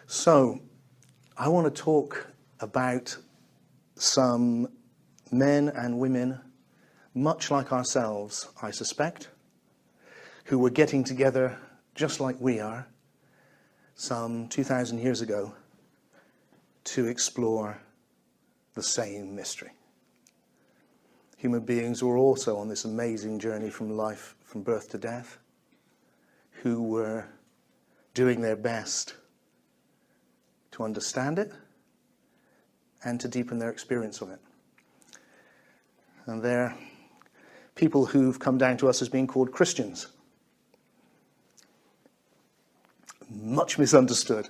So, I want to talk about some men and women, much like ourselves, I suspect, who were getting together just like we are, some 2,000 years ago, to explore the same mystery. Human beings were also on this amazing journey from life, from birth to death, who were doing their best to understand it and to deepen their experience of it. And they're people who've come down to us as being called Christians. Much misunderstood.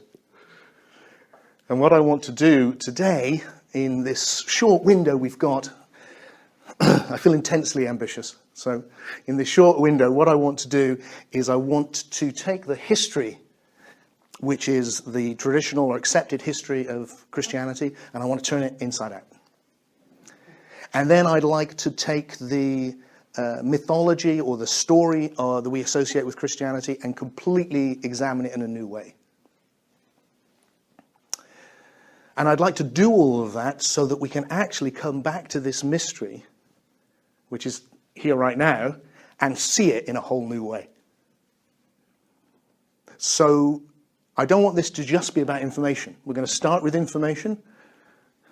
And what I want to do today, in this short window we've got, I feel intensely ambitious. So in this short window, what I want to do is I want to take the history, which is the traditional or accepted history of Christianity, and I want to turn it inside out. And then I'd like to take the mythology or the story that we associate with Christianity and completely examine it in a new way. And I'd like to do all of that so that we can actually come back to this mystery, which is here right now, and see it in a whole new way. So I don't want this to just be about information. We're going to start with information.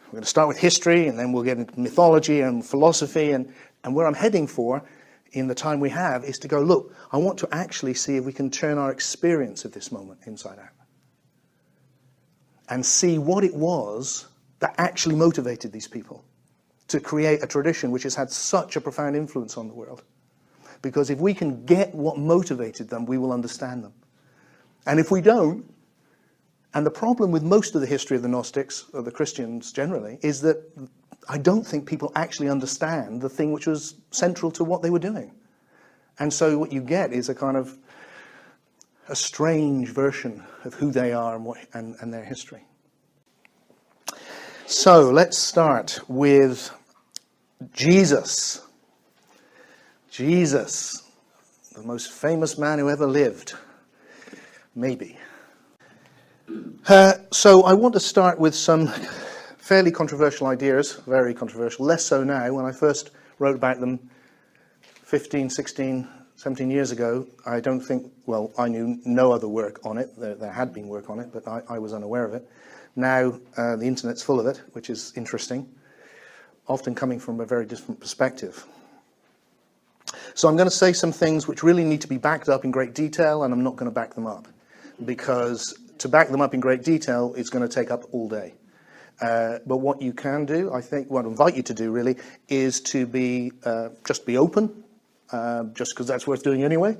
We're going to start with history, and then we'll get into mythology and philosophy. And where I'm heading for in the time we have is to go, look, I want to actually see if we can turn our experience of this moment inside out. And see what it was that actually motivated these people to create a tradition which has had such a profound influence on the world. Because if we can get what motivated them, we will understand them. And if we don't, and the problem with most of the history of the Gnostics, or the Christians generally, is that I don't think people actually understand the thing which was central to what they were doing. And so what you get is a kind of a strange version of who they are and their history. So let's start with Jesus. Jesus, the most famous man who ever lived. Maybe. So I want to start with some fairly controversial ideas, very controversial, less so now. When I first wrote about them 15, 16, 17 years ago, I don't think, well, I knew no other work on it. There had been work on it, but I was unaware of it. Now the internet's full of it, which is interesting, often coming from a very different perspective. So I'm going to say some things which really need to be backed up in great detail, and I'm not going to back them up, because to back them up in great detail is going to take up all day. But what you can do, I think, what I invite you to do really, is to be just be open, just because that's worth doing anyway.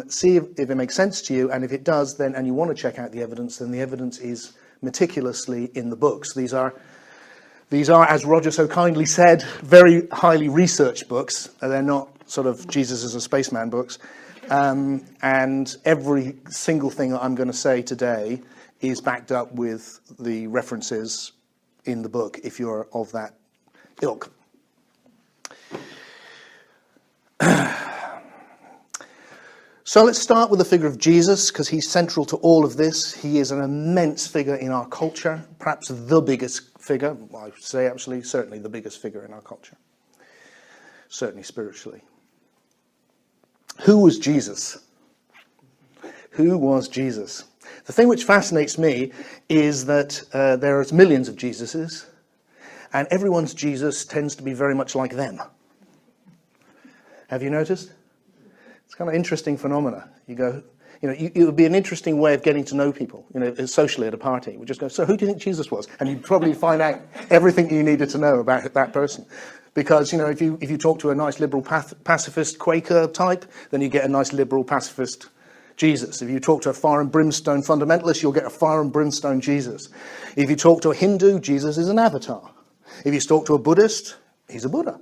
See if it makes sense to you, and if it does, then and you want to check out the evidence, then the evidence is meticulously in the books. These are, as Roger so kindly said, very highly researched books. They're not sort of Jesus as a spaceman books. And every single thing that I'm going to say today is backed up with the references in the book, if you're of that ilk. So let's start with the figure of Jesus, because he's central to all of this. He is an immense figure in our culture, perhaps the biggest figure. I would say actually certainly the biggest figure in our culture, certainly spiritually. Who was Jesus? Who was Jesus? The thing which fascinates me is that there are millions of Jesuses, and everyone's Jesus tends to be very much like them. Have you noticed? It's kind of interesting phenomena. You go, it would be an interesting way of getting to know people, socially at a party. We just go, so who do you think Jesus was? And you'd probably find out everything you needed to know about that person. Because, if you talk to a nice liberal pacifist Quaker type, then you get a nice liberal pacifist Jesus. If you talk to a fire and brimstone fundamentalist, you'll get a fire and brimstone Jesus. If you talk to a Hindu, Jesus is an avatar. If you talk to a Buddhist, he's a Buddha.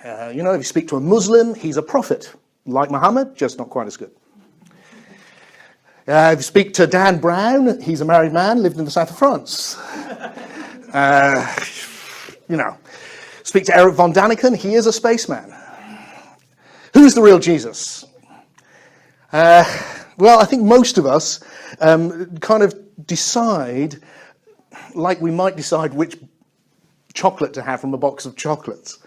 If you speak to a Muslim, he's a prophet. Like Muhammad, just not quite as good. If you speak to Dan Brown, he's a married man, lived in the south of France. Speak to Eric von Daniken, he is a spaceman. Who is the real Jesus? Well, I think most of us kind of decide, like we might decide which chocolate to have from a box of chocolates.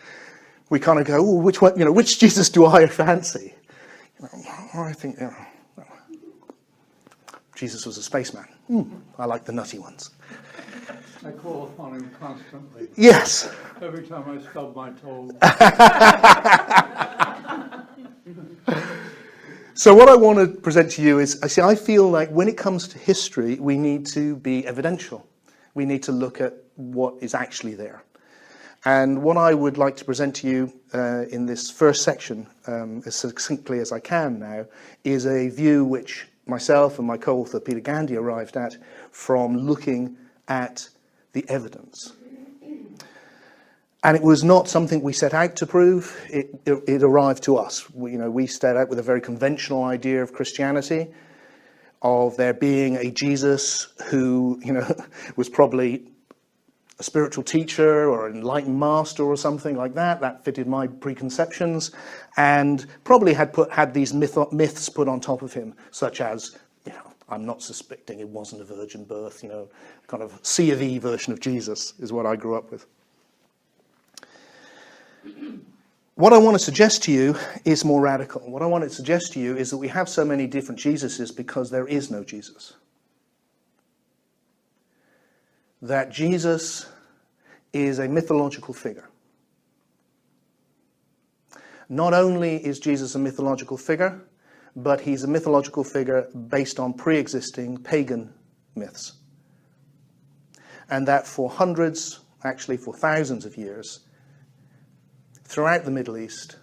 We kind of go, oh, which one, which Jesus do I fancy? I think Jesus was a spaceman. I like the nutty ones. I call upon him constantly. Yes. Every time I stub my toe. So what I want to present to you is, I feel like when it comes to history, we need to be evidential. We need to look at what is actually there. And what I would like to present to you in this first section, as succinctly as I can now, is a view which myself and my co-author Peter Gandy arrived at from looking at the evidence. And it was not something we set out to prove. It arrived to us. We started out with a very conventional idea of Christianity, of there being a Jesus who, was probably a spiritual teacher or an enlightened master or something like that. That fitted my preconceptions, and probably had these myths put on top of him, such as, I'm not suspecting it wasn't a virgin birth, kind of C of E version of Jesus is what I grew up with. What I want to suggest to you is more radical. What I want to suggest to you is that we have so many different Jesuses because there is no Jesus. That Jesus is a mythological figure. Not only is Jesus a mythological figure, but he's a mythological figure based on pre-existing pagan myths. And that for hundreds, actually for thousands of years, throughout the Middle East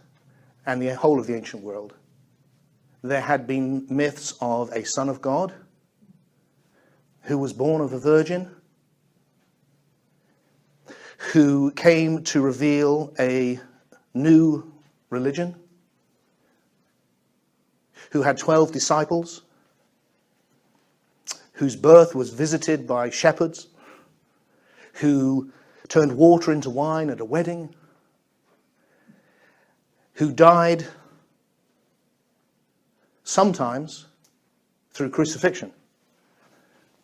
and the whole of the ancient world, there had been myths of a son of God who was born of a virgin, who came to reveal a new religion, who had 12 disciples, whose birth was visited by shepherds, who turned water into wine at a wedding, who died sometimes through crucifixion.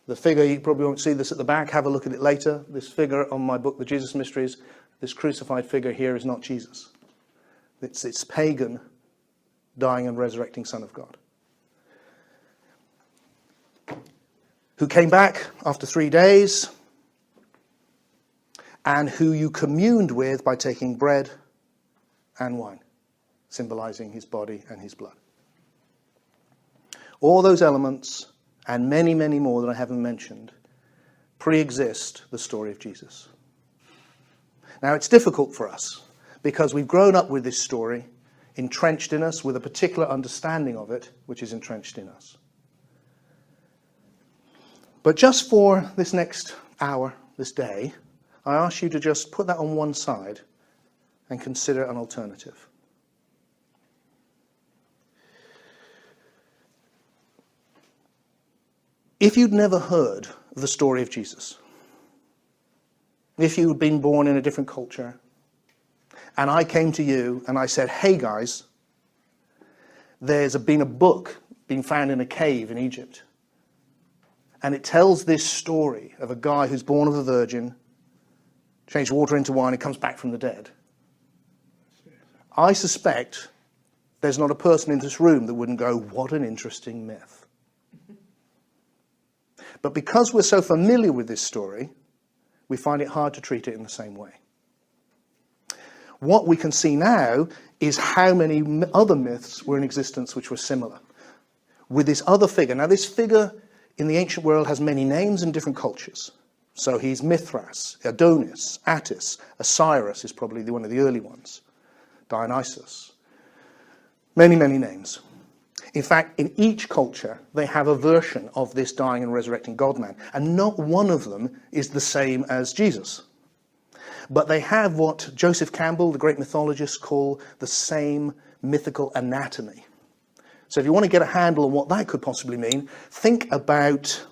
The figure, you probably won't see this at the back, have a look at it later. This figure on my book, The Jesus Mysteries, this crucified figure here is not Jesus. It's pagan, dying and resurrecting Son of God, who came back after 3 days and who you communed with by taking bread and wine, symbolizing his body and his blood. All those elements, and many, many more that I haven't mentioned, pre-exist the story of Jesus. Now, it's difficult for us because we've grown up with this story, entrenched in us, with a particular understanding of it, which is entrenched in us. But just for this next hour, this day, I ask you to just put that on one side and consider an alternative. If you'd never heard the story of Jesus, if you'd been born in a different culture, and I came to you and I said, hey guys, there's been a book being found in a cave in Egypt, and it tells this story of a guy who's born of a virgin, changed water into wine, and comes back from the dead. I suspect there's not a person in this room that wouldn't go, what an interesting myth. But because we're so familiar with this story, we find it hard to treat it in the same way. What we can see now is how many other myths were in existence which were similar. With this other figure. Now, this figure in the ancient world has many names in different cultures. So he's Mithras, Adonis, Attis, Osiris is probably one of the early ones, Dionysus. Many, many names. In fact, in each culture, they have a version of this dying and resurrecting God-man. And not one of them is the same as Jesus. But they have what Joseph Campbell, the great mythologist, call the same mythical anatomy. So if you want to get a handle on what that could possibly mean, think about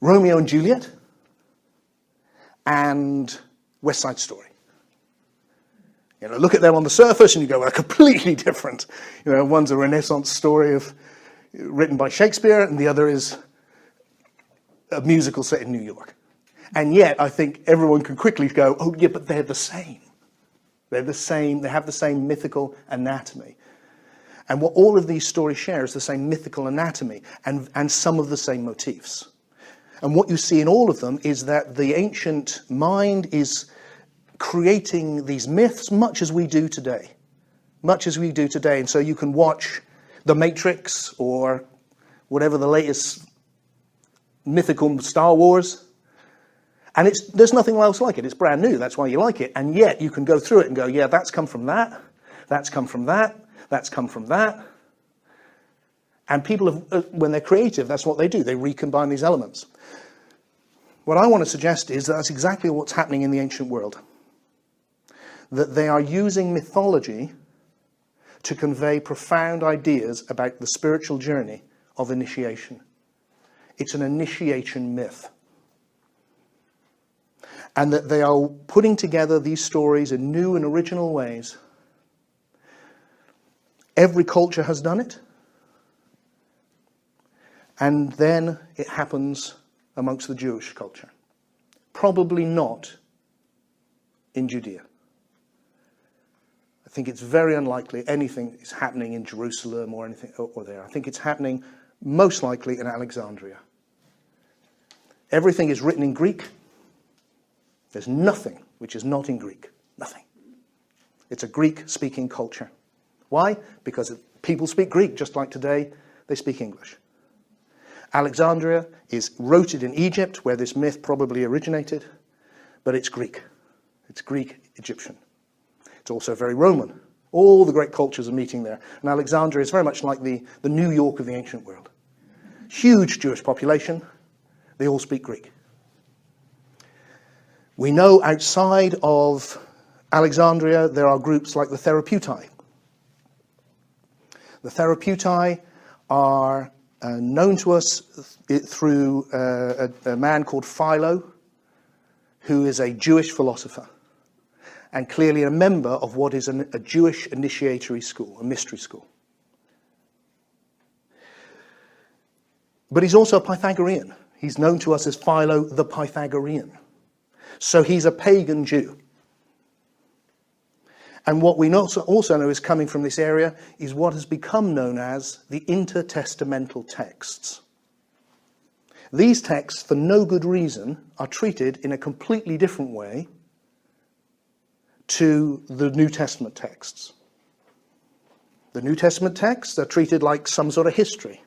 Romeo and Juliet and West Side Story. You know, look at them on the surface and you go, well, they're completely different. You know, one's a Renaissance story written by Shakespeare, and the other is a musical set in New York. And yet, I think everyone can quickly go, oh, yeah, but they're the same. They're the same. They have the same mythical anatomy. And what all of these stories share is the same mythical anatomy and some of the same motifs. And what you see in all of them is that the ancient mind is creating these myths much as we do today. Much as we do today. And so you can watch The Matrix or whatever the latest mythical Star Wars, and there's nothing else like it. It's brand new. That's why you like it. And yet you can go through it and go, yeah, that's come from that. That's come from that. That's come from that. And people, when they're creative, that's what they do. They recombine these elements. What I want to suggest is that that's exactly what's happening in the ancient world. That they are using mythology to convey profound ideas about the spiritual journey of initiation. It's an initiation myth. And that they are putting together these stories in new and original ways. Every culture has done it. And then it happens amongst the Jewish culture. Probably not in Judea. I think it's very unlikely anything is happening in Jerusalem or anything or there. I think it's happening most likely in Alexandria. Everything is written in Greek. There's nothing which is not in Greek. Nothing. It's a Greek-speaking culture. Why? Because people speak Greek, just like today they speak English. Alexandria is rooted in Egypt, where this myth probably originated, but it's Greek. It's Greek-Egyptian. It's also very Roman. All the great cultures are meeting there. And Alexandria is very much like the New York of the ancient world. Huge Jewish population. They all speak Greek. We know outside of Alexandria there are groups like the Therapeutai. The Therapeutai are known to us through a man called Philo, who is a Jewish philosopher, and clearly a member of what is a Jewish initiatory school, a mystery school. But he's also a Pythagorean. He's known to us as Philo the Pythagorean. So he's a pagan Jew. And what we also know is coming from this area is what has become known as the intertestamental texts. These texts, for no good reason, are treated in a completely different way to the New Testament texts. The New Testament texts are treated like some sort of history.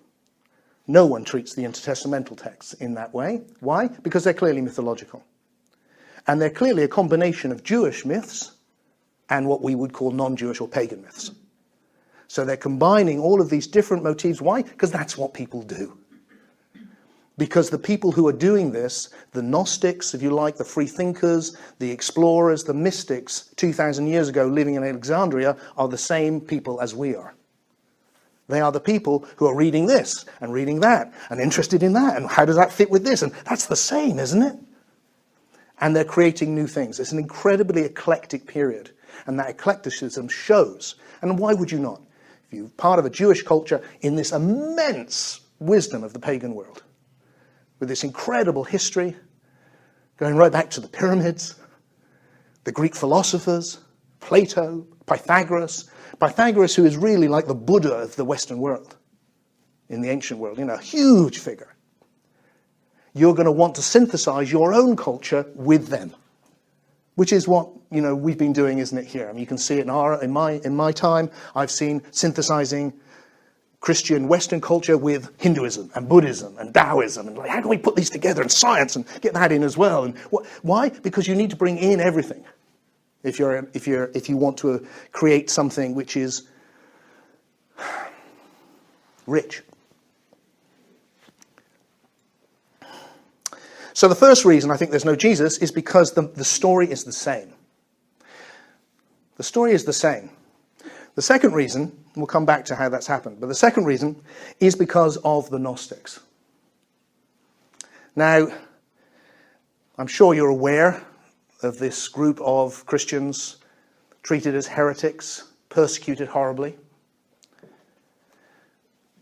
No one treats the intertestamental texts in that way. Why? Because they're clearly mythological. And they're clearly a combination of Jewish myths and what we would call non-Jewish or pagan myths. So they're combining all of these different motifs. Why? Because that's what people do. Because the people who are doing this, the Gnostics, if you like, the free thinkers, the explorers, the mystics, 2,000 years ago living in Alexandria, are the same people as we are. They are the people who are reading this and reading that and interested in that. And how does that fit with this? And that's the same, isn't it? And they're creating new things. It's an incredibly eclectic period. And that eclecticism shows. And why would you not? If you're part of a Jewish culture in this immense wisdom of the pagan world, with this incredible history, going right back to the pyramids, the Greek philosophers, Plato, Pythagoras. Pythagoras, who is really like the Buddha of the Western world, in the ancient world, a huge figure. You're going to want to synthesize your own culture with them, which is what we've been doing, isn't it? Here, I mean, you can see it in my time. I've seen synthesizing Christian Western culture with Hinduism and Buddhism and Taoism, and how can we put these together, and science, and get that in as well? And why? Because you need to bring in everything if you want to create something which is rich. So the first reason I think there's no Jesus is because the story is the same. The story is the same. The second reason, we'll come back to how that's happened, but the second reason is because of the Gnostics. Now, I'm sure you're aware of this group of Christians treated as heretics, persecuted horribly,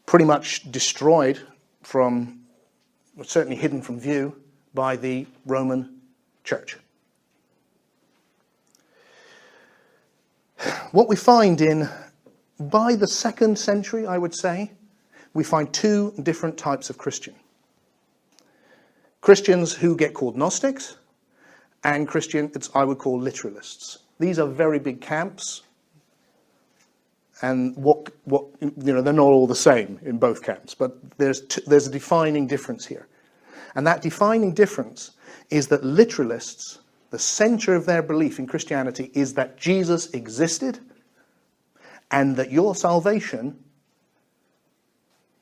pretty much destroyed from, certainly hidden from view, by the Roman Church. What we find by the 2nd century, I would say, we find two different types of Christian. Christians who get called Gnostics, and Christians I would call literalists. These are very big camps, and they're not all the same in both camps, but there's a defining difference here. And that defining difference is that literalists, the center of their belief in Christianity is that Jesus existed and that your salvation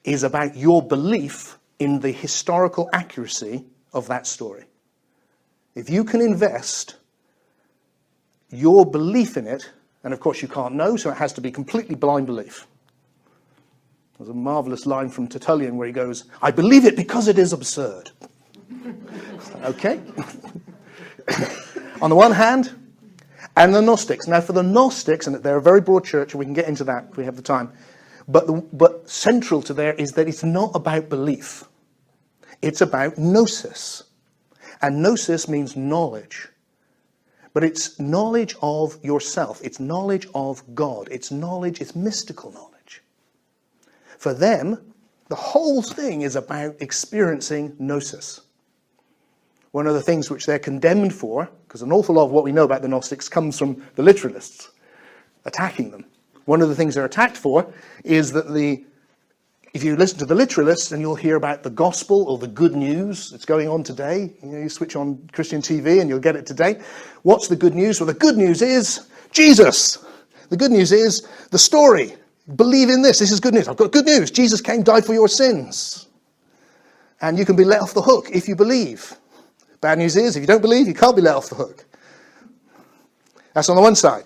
is about your belief in the historical accuracy of that story. If you can invest your belief in it, and of course you can't know, so it has to be completely blind belief. There's a marvelous line from Tertullian where he goes, "I believe it because it is absurd." Okay? On the one hand, and the Gnostics. Now for the Gnostics, and they're a very broad church, and we can get into that if we have the time, but central to there is that it's not about belief. It's about gnosis. And gnosis means knowledge. But it's knowledge of yourself. It's knowledge of God. It's mystical knowledge. For them, the whole thing is about experiencing gnosis. One of the things which they're condemned for, because an awful lot of what we know about the Gnostics comes from the literalists attacking them. One of the things they're attacked for is that if you listen to the literalists, and you'll hear about the gospel or the good news that's going on today. You switch on Christian TV and you'll get it today. What's the good news? Well, the good news is Jesus. The good news is the story. Believe in this. This is good news. I've got good news. Jesus came, died for your sins. And you can be let off the hook if you believe. Bad news is, if you don't believe, you can't be let off the hook. That's on the one side.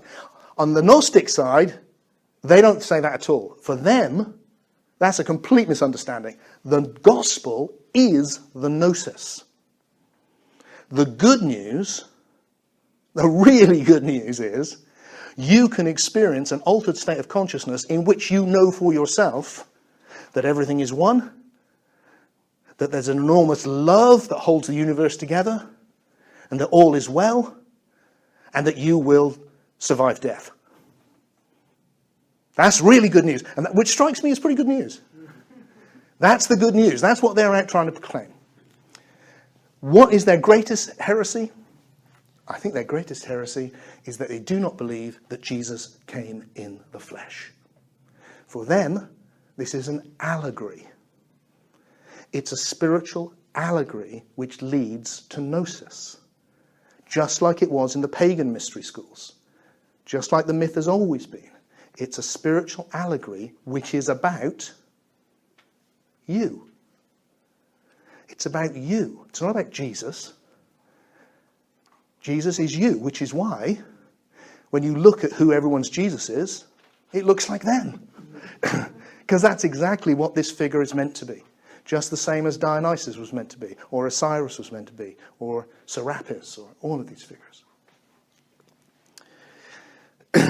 On the Gnostic side, they don't say that at all. For them, that's a complete misunderstanding. The gospel is the gnosis. The good news, the really good news is, you can experience an altered state of consciousness in which you know for yourself that everything is one, that there's an enormous love that holds the universe together, and that all is well, and that you will survive death. That's really good news, and which strikes me as pretty good news. That's the good news. That's what they're out trying to proclaim. What is their greatest heresy? I think their greatest heresy is that they do not believe that Jesus came in the flesh. For them, this is an allegory. It's a spiritual allegory which leads to gnosis, just like it was in the pagan mystery schools, just like the myth has always been. It's a spiritual allegory which is about you. It's about you. It's not about Jesus. Jesus is you, which is why when you look at who everyone's Jesus is, it looks like them. Because that's exactly what this figure is meant to be. Just the same as Dionysus was meant to be, or Osiris was meant to be, or Serapis, or all of these figures.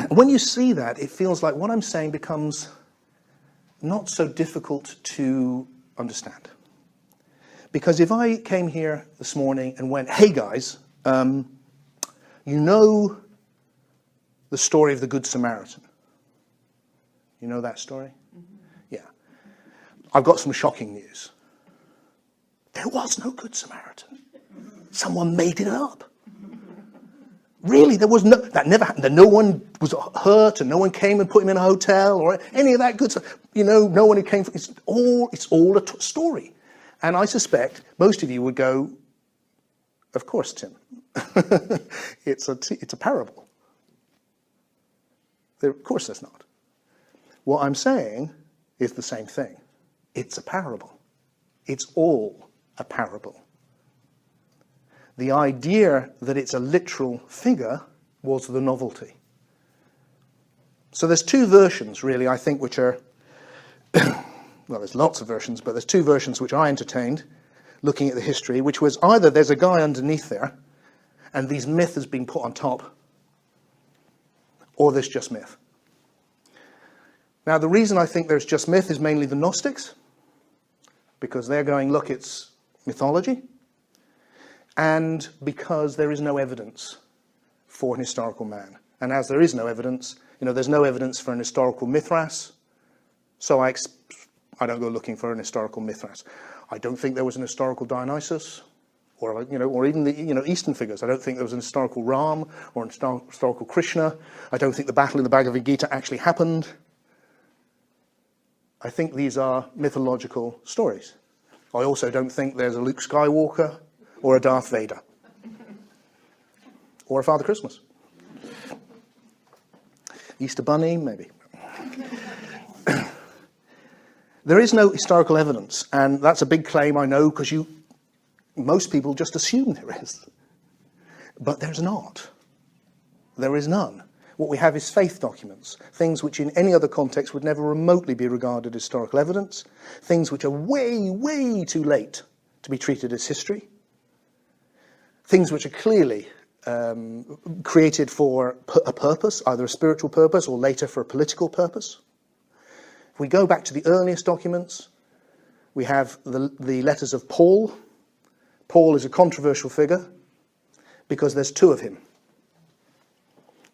When you see that, it feels like what I'm saying becomes not so difficult to understand. Because if I came here this morning and went, "Hey guys, you know the story of the Good Samaritan? You know that story?" Mm-hmm. Yeah. I've got some shocking news. There was no Good Samaritan. Someone made it up. Really, there was that never happened. That no one was hurt, and no one came and put him in a hotel or any of that good stuff. No one who came from. It's all a story, and I suspect most of you would go, "Of course, Tim, it's a parable." Of course, there's not. What I'm saying is the same thing. It's a parable. It's all a parable. The idea that it's a literal figure was the novelty. So there's two versions, really, I think, which are... well, there's lots of versions, but there's two versions which I entertained, looking at the history, which was either there's a guy underneath there, and these myth has been put on top, or there's just myth. Now, the reason I think there's just myth is mainly the Gnostics, because they're going, look, it's mythology, and because there is no evidence for an historical man. And as there is no evidence, there's no evidence for an historical Mithras, so I don't go looking for an historical Mithras. I don't think there was an historical Dionysus, or even the Eastern figures. I don't think there was an historical Ram or an historical Krishna. I don't think the battle in the Bhagavad Gita actually happened. I think these are mythological stories. I also don't think there's a Luke Skywalker or a Darth Vader or a Father Christmas. Easter Bunny, maybe. There is no historical evidence, and that's a big claim, I know, because most people just assume there is. But there's not. There is none. What we have is faith documents, things which in any other context would never remotely be regarded as historical evidence, things which are way, way too late to be treated as history, things which are clearly created for a purpose, either a spiritual purpose or later for a political purpose. If we go back to the earliest documents, we have the letters of Paul. Paul is a controversial figure because there's two of him.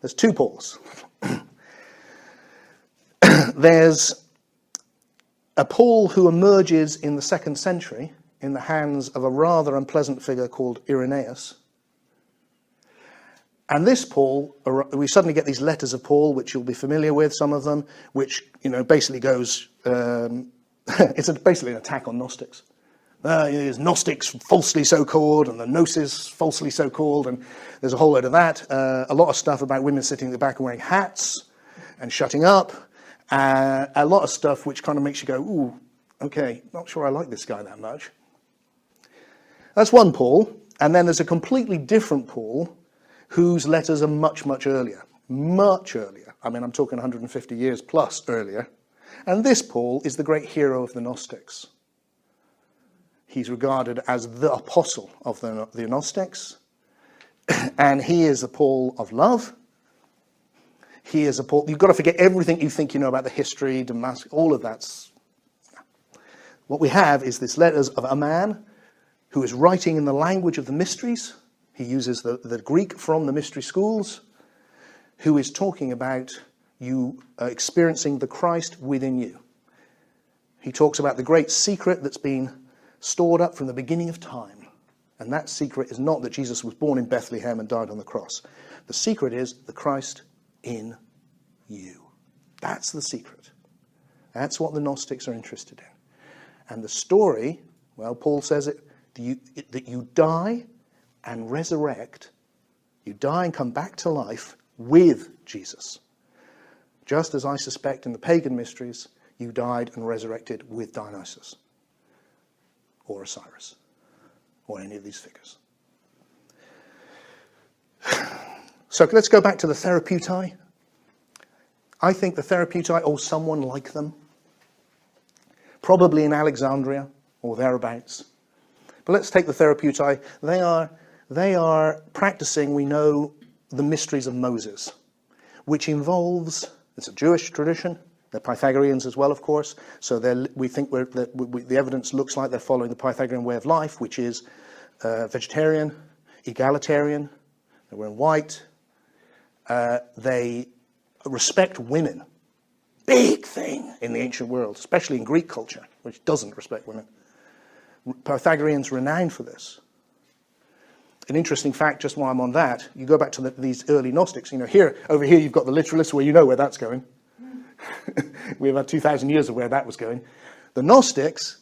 There's two Pauls. There's a Paul who emerges in the 2nd century in the hands of a rather unpleasant figure called Irenaeus. And this Paul, we suddenly get these letters of Paul, which you'll be familiar with, some of them, which basically goes, it's basically an attack on Gnostics. There's Gnostics falsely so-called, and the Gnosis falsely so-called, and there's a whole load of that. A lot of stuff about women sitting at the back and wearing hats and shutting up. A lot of stuff which kind of makes you go, ooh, okay, not sure I like this guy that much. That's one Paul. And then there's a completely different Paul whose letters are much, much earlier. Much earlier. I mean, I'm talking 150 years plus earlier. And this Paul is the great hero of the Gnostics. He's regarded as the apostle of the Gnostics. And he is a Paul of love. He is a Paul. You've got to forget everything you think you know about the history, Damascus, all of that's. What we have is this letters of a man who is writing in the language of the mysteries. He uses the Greek from the mystery schools, who is talking about you experiencing the Christ within you. He talks about the great secret that's been stored up from the beginning of time. And that secret is not that Jesus was born in Bethlehem and died on the cross. The secret is the Christ in you. That's the secret. That's what the Gnostics are interested in. And the story, well, Paul says it, that you die and resurrect, you die and come back to life with Jesus. Just as I suspect in the pagan mysteries, you died and resurrected with Dionysus, or Osiris, or any of these figures. So let's go back to the Therapeutae. I think the Therapeutae, or someone like them, probably in Alexandria or thereabouts. But let's take the Therapeutae. They are practicing, we know, the mysteries of Moses, which involves, it's a Jewish tradition, they're Pythagoreans as well, of course, so we think the evidence looks like they're following the Pythagorean way of life, which is vegetarian, egalitarian, they wear white, they respect women. Big thing in the ancient world, especially in Greek culture, which doesn't respect women. Pythagoreans renowned for this. An interesting fact, just while I'm on that, you go back to these early Gnostics. Over here you've got the literalists, where you know where that's going. We have about 2,000 years of where that was going. The Gnostics,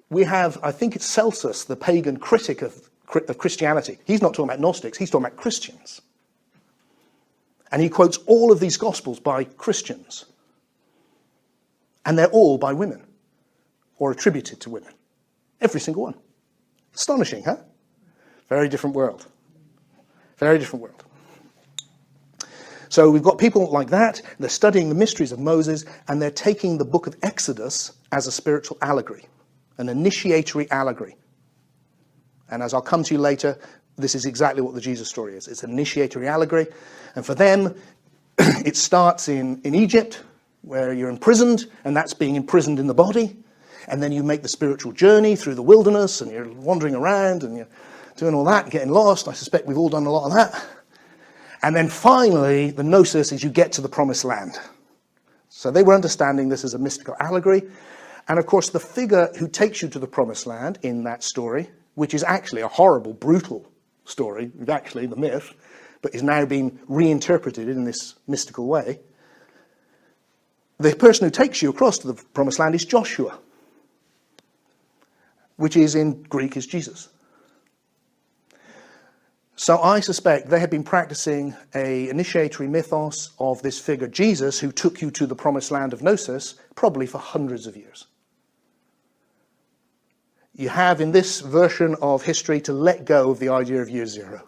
we have, I think it's Celsus, the pagan critic of Christianity. He's not talking about Gnostics, he's talking about Christians. And he quotes all of these Gospels by Christians. And they're all by women, or attributed to women. Every single one. Astonishing, huh? Very different world. Very different world. So we've got people like that, they're studying the mysteries of Moses, and they're taking the book of Exodus as a spiritual allegory, an initiatory allegory. And as I'll come to you later, this is exactly what the Jesus story is. It's an initiatory allegory, and for them, It starts in Egypt, where you're imprisoned, and that's being imprisoned in the body. And then you make the spiritual journey through the wilderness, and you're wandering around, and you're doing all that, and getting lost. I suspect we've all done a lot of that. And then finally, the gnosis is you get to the promised land. So they were understanding this as a mystical allegory. And of course, the figure who takes you to the promised land in that story, which is actually a horrible, brutal story, actually the myth, but is now being reinterpreted in this mystical way. The person who takes you across to the promised land is Joshua, which is in Greek is Jesus. So I suspect they had been practicing an initiatory mythos of this figure Jesus who took you to the promised land of Gnosis probably for hundreds of years. You have in this version of history to let go of the idea of year zero.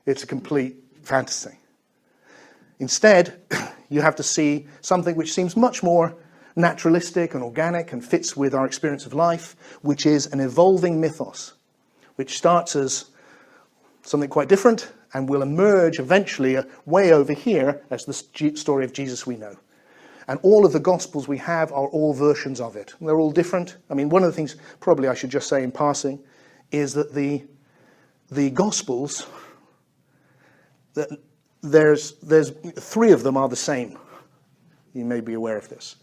It's a complete fantasy. Instead, you have to see something which seems much more naturalistic and organic and fits with our experience of life, which is an evolving mythos, which starts as something quite different and will emerge eventually way over here as the story of Jesus we know. And all of the Gospels we have are all versions of it. They're all different. I mean, one of the things probably I should just say in passing is that the Gospels, that there's three of them are the same. You may be aware of this.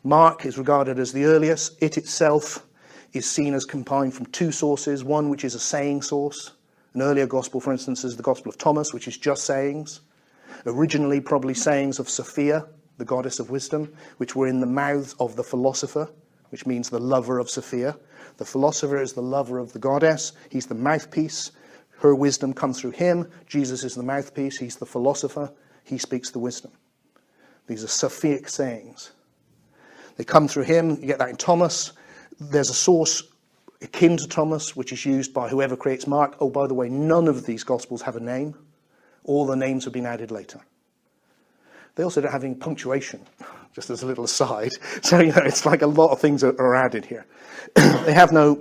Mark is regarded as the earliest. It itself is seen as combined from two sources. One which is a saying source. An earlier gospel, for instance, is the Gospel of Thomas, which is just sayings. Originally, probably sayings of Sophia, the goddess of wisdom, which were in the mouths of the philosopher, which means the lover of Sophia. The philosopher is the lover of the goddess. He's the mouthpiece. Her wisdom comes through him. Jesus is the mouthpiece. He's the philosopher. He speaks the wisdom. These are Sophic sayings. They come through him. You get that in Thomas. There's a source akin to Thomas, which is used by whoever creates Mark. Oh, by the way, none of these Gospels have a name. All the names have been added later. They also don't have any punctuation, just as a little aside. So, it's like a lot of things are added here. They have no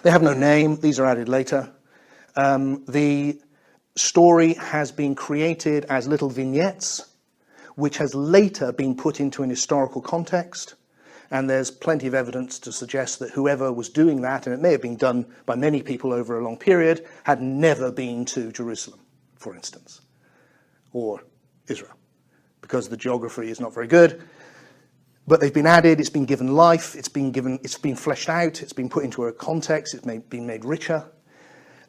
name. These are added later. The story has been created as little vignettes, which has later been put into an historical context. And there's plenty of evidence to suggest that whoever was doing that, and it may have been done by many people over a long period, had never been to Jerusalem, for instance, or Israel, because the geography is not very good. But they've been added, it's been given life, it's been fleshed out, it's been put into a context, it's been made richer.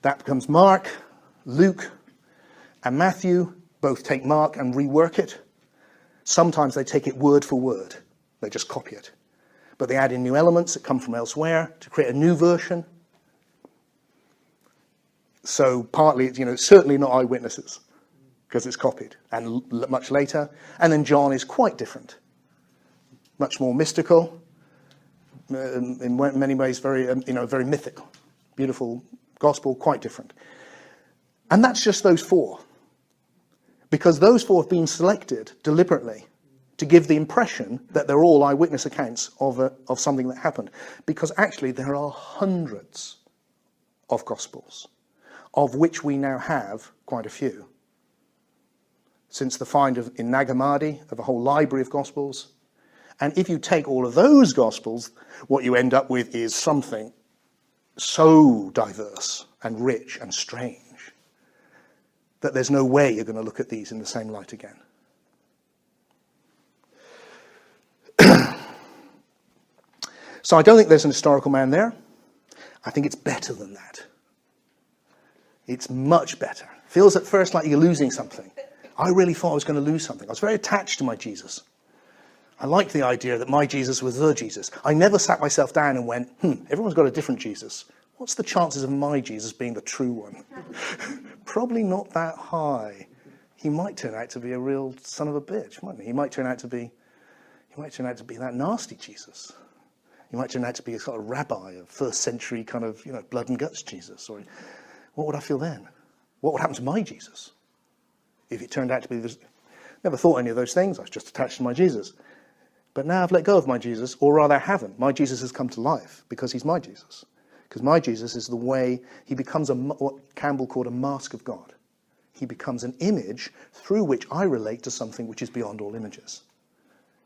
That becomes Mark, Luke, and Matthew both take Mark and rework it. Sometimes they take it word for word. They just copy it. But they add in new elements that come from elsewhere to create a new version. So partly, it's certainly not eyewitnesses, because it's copied, and much later. And then John is quite different. Much more mystical, in many ways very mythical. Beautiful gospel, quite different. And that's just those four. Because those four have been selected deliberately to give the impression that they're all eyewitness accounts of something that happened. Because actually there are hundreds of Gospels, of which we now have quite a few. Since the find in Nag Hammadi of a whole library of Gospels. And if you take all of those Gospels, what you end up with is something so diverse and rich and strange that there's no way you're going to look at these in the same light again. So I don't think there's an historical man there. I think it's better than that. It's much better. Feels at first like you're losing something. I really thought I was going to lose something. I was very attached to my Jesus. I liked the idea that my Jesus was the Jesus. I never sat myself down and went, everyone's got a different Jesus. What's the chances of my Jesus being the true one? Probably not that high. He might turn out to be a real son of a bitch, mightn't he? He might turn out to be that nasty Jesus. He might turn out to be a sort of rabbi, a first century kind of, blood and guts Jesus. Or what would I feel then? What would happen to my Jesus if it turned out to be this? Never thought any of those things. I was just attached to my Jesus. But now I've let go of my Jesus, or rather I haven't. My Jesus has come to life because he's my Jesus. Because my Jesus is the way he becomes what Campbell called a mask of God. He becomes an image through which I relate to something which is beyond all images,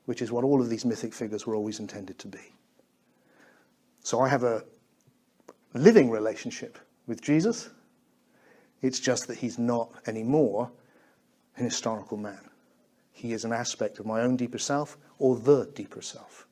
which is what all of these mythic figures were always intended to be. So I have a living relationship with Jesus. It's just that he's not anymore an historical man. He is an aspect of my own deeper self, or the deeper self.